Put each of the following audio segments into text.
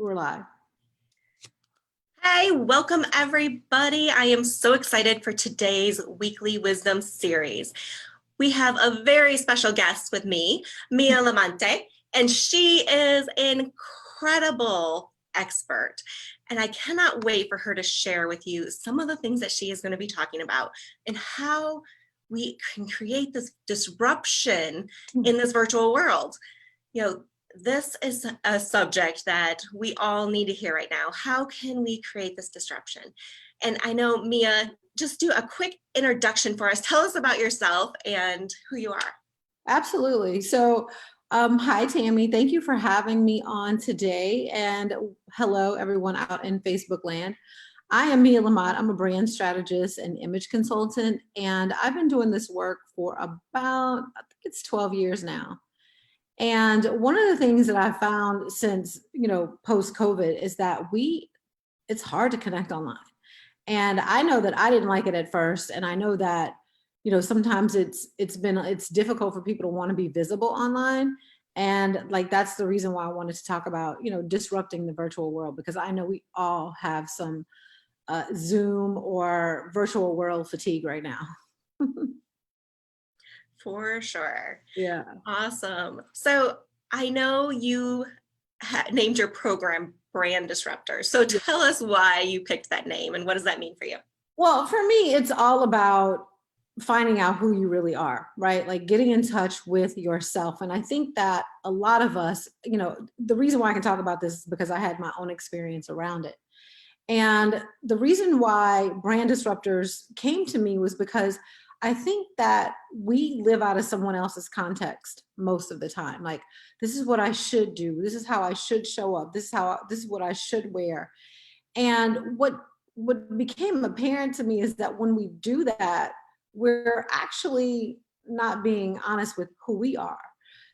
We're live. Hi, welcome everybody. I am so excited for today's weekly wisdom series. We have a very special guest with me, Mia Lamante, and she is an incredible expert. And I cannot wait for her to share with you some of the things that she is going to be talking about and how we can create this disruption in this virtual world. You know, this is a subject that we all need to hear right now. How can we create this disruption? And I know, Mia, just do a quick introduction for us. Tell us about yourself and who you are. Absolutely. So, hi, Tammy. Thank you for having me on today. And hello, everyone out in Facebook land. I am Mia Lamont. I'm a brand strategist and image consultant. And I've been doing this work for about, I think it's 12 years now. And one of the things that I found since, post-COVID is that it's hard to connect online. And I know that I didn't like it at first. And I know that, sometimes it's difficult for people to want to be visible online. And like, that's the reason why I wanted to talk about, disrupting the virtual world, because I know we all have some Zoom or virtual world fatigue right now. For sure. Yeah. Awesome. So I know you named your program Brand Disruptor. So tell us why you picked that name and what does that mean for you? Well, for me, it's all about finding out who you really are, right? Like getting in touch with yourself. And I think that a lot of us, the reason why I can talk about this is because I had my own experience around it. And the reason why brand disruptors came to me was because I think that we live out of someone else's context most of the time. Like, this is what I should do. This is how I should show up. This is what I should wear. And what became apparent to me is that when we do that, we're actually not being honest with who we are.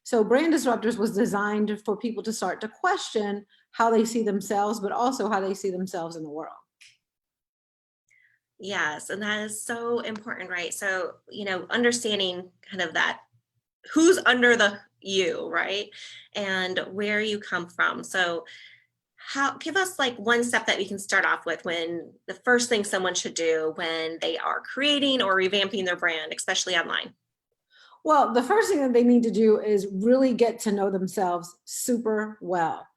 So Brand Disruptors was designed for people to start to question how they see themselves, but also how they see themselves in the world. Yes, and that is so important, right? So, understanding kind of that who's under the you, right? And where you come from. So give us like one step that we can start off with when the first thing someone should do when they are creating or revamping their brand, especially online. Well, the first thing that they need to do is really get to know themselves super well.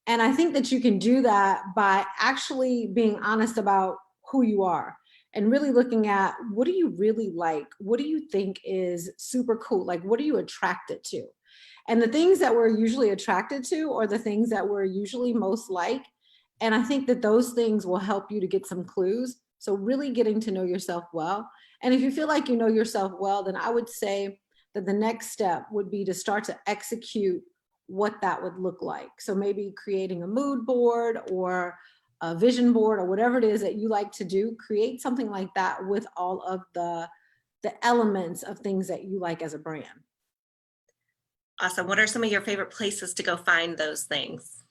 And I think that you can do that by actually being honest about who you are and really looking at what do you really like? What do you think is super cool? Like, what are you attracted to? And the things that we're usually attracted to are the things that we're usually most like. And I think that those things will help you to get some clues. So really getting to know yourself well. And if you feel like you know yourself well, then I would say that the next step would be to start to execute what that would look like. So maybe creating a mood board or a vision board or whatever it is that you like to do, create something like that with all of the elements of things that you like as a brand. Awesome. What are some of your favorite places to go find those things?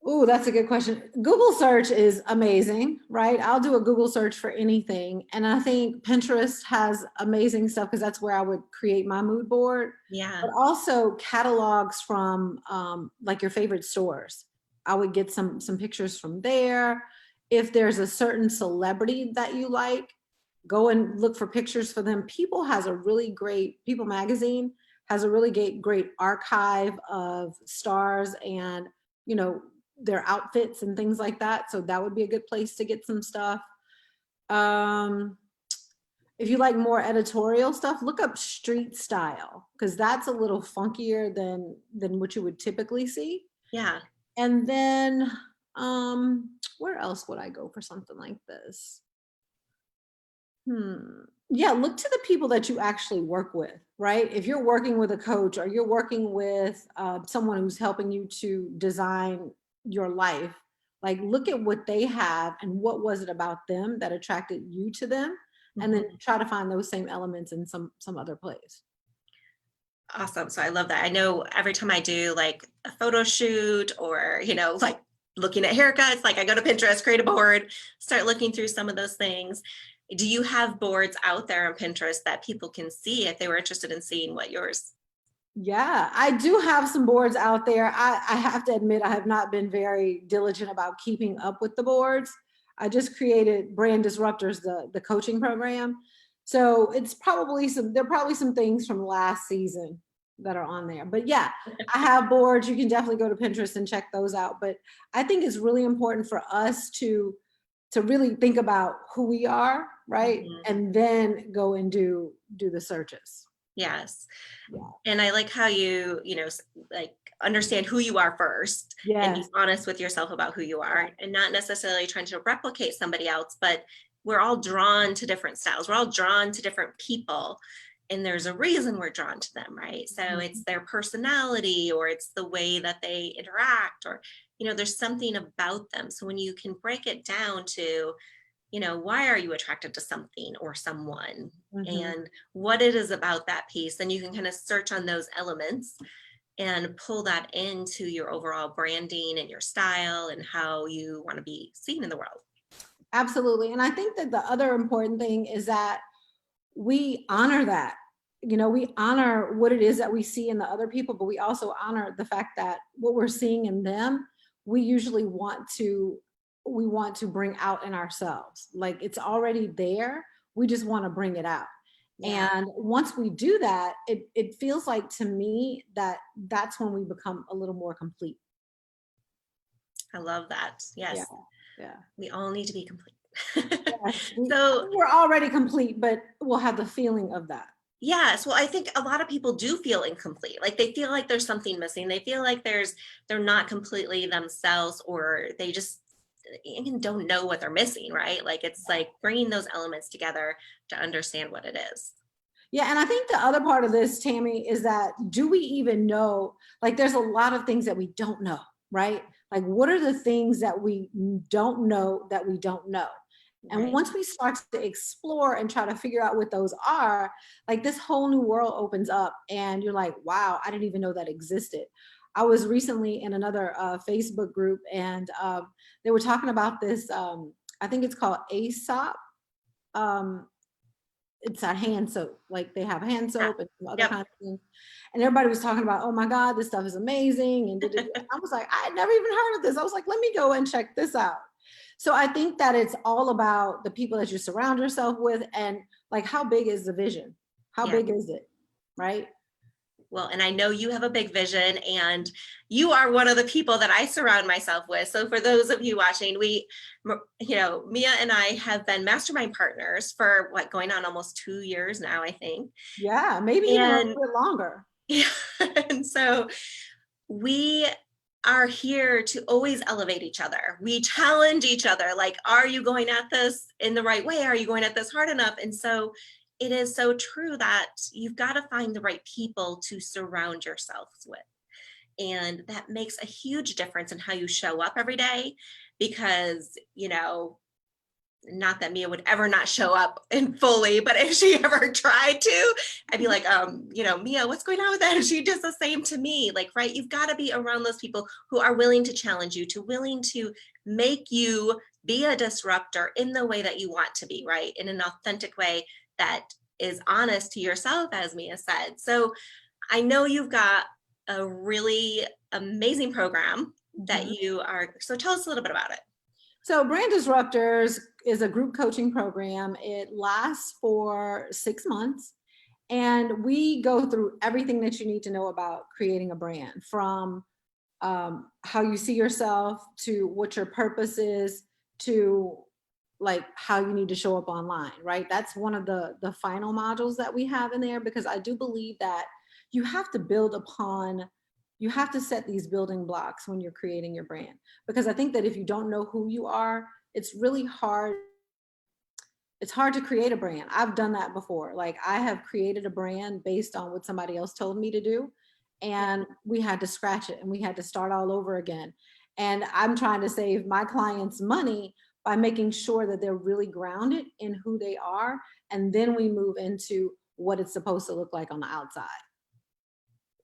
Oh, that's a good question. Google search is amazing, right? I'll do a Google search for anything. And I think Pinterest has amazing stuff because that's where I would create my mood board. Yeah. But also catalogs from like your favorite stores. I would get some pictures from there. If there's a certain celebrity that you like, go and look for pictures for them. People magazine has a really great archive of stars and, their outfits and things like that. So that would be a good place to get some stuff. If you like more editorial stuff, look up street style, because that's a little funkier than what you would typically see. Yeah. And then where else would I go for something like this? Yeah, look to the people that you actually work with, right? If you're working with a coach or you're working with someone who's helping you to design your life, like look at what they have and what was it about them that attracted you to them, and then try to find those same elements in some other place. Awesome. So I love that. I know every time I do like a photo shoot or, like looking at haircuts, like I go to Pinterest, create a board, start looking through some of those things. Do you have boards out there on Pinterest that people can see if they were interested in seeing what yours Yeah, I do have some boards out there. I have to admit, I have not been very diligent about keeping up with the boards. I just created Brand Disruptors, the coaching program. So there are probably some things from last season that are on there. But yeah, I have boards. You can definitely go to Pinterest and check those out. But I think it's really important for us to really think about who we are, right? Mhm. And then go and do the searches. Yes. Yeah. And I like how like understand who you are first and be Yes. honest with yourself about who you are and not necessarily trying to replicate somebody else, but we're all drawn to different styles. We're all drawn to different people. And there's a reason we're drawn to them, right? So it's their personality or it's the way that they interact or, there's something about them. So when you can break it down to, why are you attracted to something or someone Mhm. and what it is about that piece, then you can kind of search on those elements and pull that into your overall branding and your style and how you want to be seen in the world. Absolutely. And I think that the other important thing is that we honor that. We honor what it is that we see in the other people, but we also honor the fact that what we're seeing in them, we usually want to bring out in ourselves. Like it's already there. We just want to bring it out. Yeah, And once we do that, it feels like to me that that's when we become a little more complete. I love that. Yeah. Yes, Yeah. we all need to be complete. Yes, So we're already complete, but we'll have the feeling of that. yes, well, I think a lot of people do feel incomplete. Like they feel like there's something missing. They feel like they're not completely themselves, or they just even don't know what they're missing, right? Like it's like bringing those elements together to understand what it is. Yeah, and I think the other part of this, Tammy, is that do we even know? Like, there's a lot of things that we don't know, right? Like, what are the things that we don't know that we don't know? And Right. once we start to explore and try to figure out what those are, like this whole new world opens up, and you're like, wow, I didn't even know that existed. I was recently in another Facebook group, and they were talking about this. I think it's called ASOP. Um, it's that hand soap. Like they have hand Yeah. soap and some other Yep. kinds of things. And everybody was talking about, oh my God, this stuff is amazing. And I was like, I had never even heard of this. I was like, let me go and check this out. So I think that it's all about the people that you surround yourself with and like how big is the vision? How Yeah. big is it? Right? Well, and I know you have a big vision, and you are one of the people that I surround myself with. So, for those of you watching, Mia and I have been mastermind partners for what, going on almost 2 years now, I think. Yeah, maybe even a little And bit longer. yeah, and so we are here to always elevate each other. We challenge each other. Like, are you going at this in the right way? Are you going at this hard enough? And so it is so true that you've got to find the right people to surround yourselves with. And that makes a huge difference in how you show up every day because, not that Mia would ever not show up in fully, but if she ever tried to, I'd be like, Mia, what's going on with that? And she does the same to me. Like, right, you've got to be around those people who are willing to challenge you, to willing to make you be a disruptor in the way that you want to be, right? In an authentic way that is honest to yourself, as Mia said. So I know you've got a really amazing program that Mhm. you are. So tell us a little bit about it. So Brand Disruptors is a group coaching program. It lasts for 6 months. And we go through everything that you need to know about creating a brand, from how you see yourself to what your purpose is to like how you need to show up online, right? That's one of the final modules that we have in there, because I do believe that you have to build upon, you have to set these building blocks when you're creating your brand. Because I think that if you don't know who you are, it's really hard. It's hard to create a brand. I've done that before. Like I have created a brand based on what somebody else told me to do. And we had to scratch it and we had to start all over again. And I'm trying to save my clients money by making sure that they're really grounded in who they are. And then we move into what it's supposed to look like on the outside.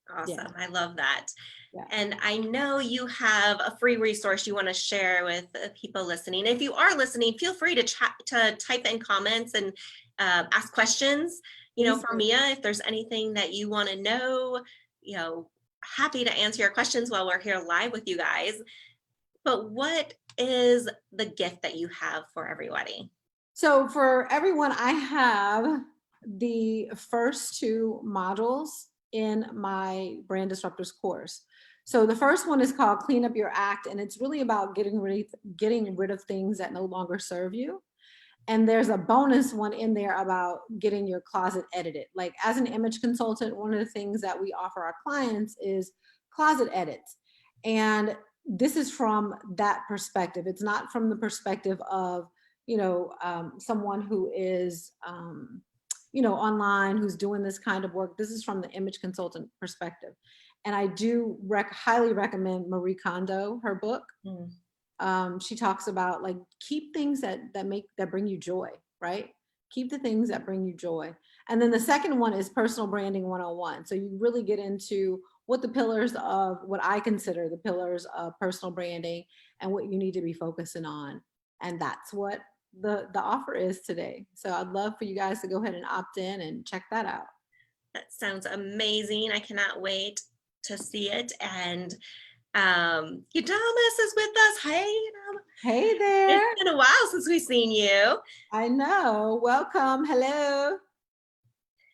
Yeah. Awesome. I love that. Yeah. And I know you have a free resource you want to share with people listening. If you are listening, feel free to chat, to type in comments and ask questions. Please For do. Mia, if there's anything that you want to know, happy to answer your questions while we're here live with you guys. But what is the gift that you have for everybody? So for everyone, I have the first 2 modules in my Brand Disruptors course. So the first one is called Clean Up Your Act, and it's really about getting rid of things that no longer serve you. And there's a bonus one in there about getting your closet edited. Like as an image consultant, one of the things that we offer our clients is closet edits. And this is from that perspective. It's not from the perspective of, someone who is, online, who's doing this kind of work. This is from the image consultant perspective. And I do highly recommend Marie Kondo, her book. She talks about like keep things that bring you joy, right? Keep the things that bring you joy. And then the second one is Personal Branding 101. So you really get into what I consider the pillars of personal branding and what you need to be focusing on. And that's what the offer is today. So I'd love for you guys to go ahead and opt in and check that out. That sounds amazing. I cannot wait to see it. And Yadamas is with us. Hey, Hey there. It's been a while since we've seen you. I know. Welcome. Hello.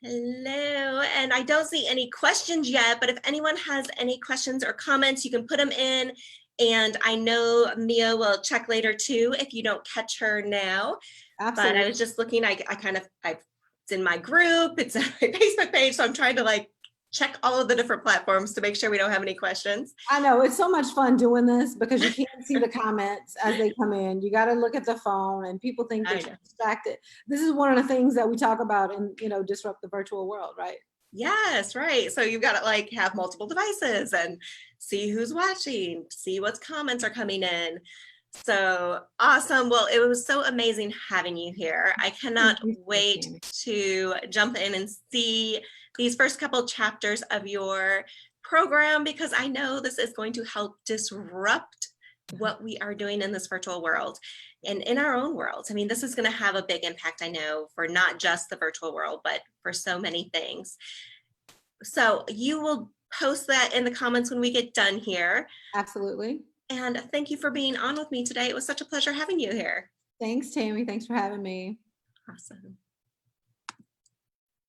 Hello. And I don't see any questions yet, but if anyone has any questions or comments, you can put them in. And I know Mia will check later too if you don't catch her now. Absolutely. But I was just looking, it's in my group, it's on my Facebook page. So I'm trying to like check all of the different platforms to make sure we don't have any questions. I know it's so much fun doing this because you can't see the comments as they come in. You got to look at the phone and people think that you're distracted. This is one of the things that we talk about in, Disrupt the Virtual World, right? Yes, right. So you've got to like have multiple devices and see who's watching, see what comments are coming in. So awesome. Well, it was so amazing having you here. I cannot wait to jump in and see these first couple chapters of your program, because I know this is going to help disrupt what we are doing in this virtual world and in our own worlds. I mean, this is going to have a big impact, I know, for not just the virtual world, but for so many things. So you will post that in the comments when we get done here. Absolutely. And thank you for being on with me today. It was such a pleasure having you here. Thanks, Tammy. Thanks for having me. Awesome.